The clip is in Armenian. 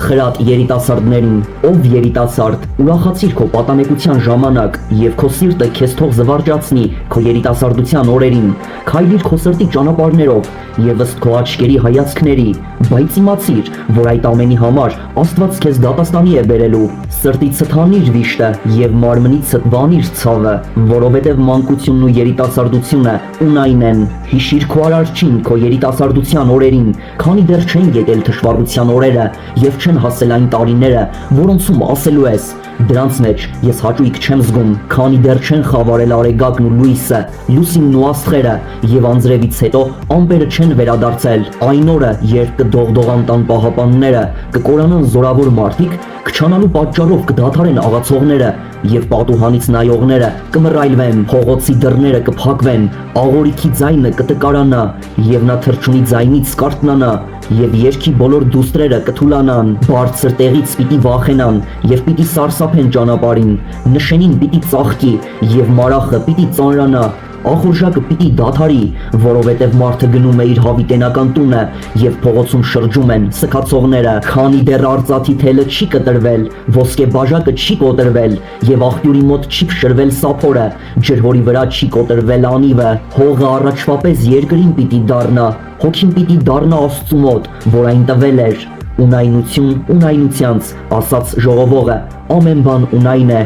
Խրատ երիտասարդներին, ով երիտասարդ, ուրախացիր քո պատանեկության ժամանակ եւ քո սիրտը քեզ թող զվարճացնի քո երիտասարդության օրերին, քայլիր քո սրտի ճանապարհներով եւ ըստ քո աչքերի հայացքների, բայց իմացիր, որ այդ ամենի համար Աստված քեզ դատաստանի է բերելու, սրտից ցթանիր վիշտը եւ մարմնից ցտվանիր ցավը, որովհետեւ մանկությունն ու երիտասարդությունը ունայն են, հիշիր քո արարչին քո երիտասարդության օրերին, քանի դեռ չեն եկել թշվառության օրերը եւ չեն հասել այն տարիները, որոնցում ասելու ես դրանց մեջ ես հաճույք չեմ զգում, քանի դեռ չեն խավարել արեգակն ու լույսը, լուսինն ու աստղերը եւ անձրևից հետո ամպերը չեն վերադարձել, այն օրը, երբ կդողդողան տան պահապանները, կկորանան զորավոր մարդիկ, կչանալու պատճառով կդադարեն աղացողները եւ պատուհանից նայողները կմռայլվեն, փողոցի դռները կփակվեն, աղորիքի ձայնը կտկարանա եւ նա թրջունի ձայնից կարթնանա եւ երկի բոլոր դուստրերը կթուլանան, բարձր տեղից պիտի վախենան եւ պիտի սարսափեն ճանապարհին, նշենին պիտի ծաղկի եւ մարախը պիտի ծանրանա, ախորժակը պիտի դադարի, որովհետև մարդը գնում է իր հավիտենական տունը եւ փողոցում շրջում են սքացողները, քանի դեռ արծաթի թելը չի կտրվել, ոսկե բաժակը չի կոտրվել եւ աղբյուրի մոտ չի փշրվել սափորը, ջրհորի վրա չի կոտրվել անիվը, հողը առաջվա պես երկրին պիտի դառնա, հոգին պիտի դառնա Աստծու մոտ, որ այն տվել էր, ունայնություն ունայնությանց, ասաց ժողովողը, ամեն բան ունայն է,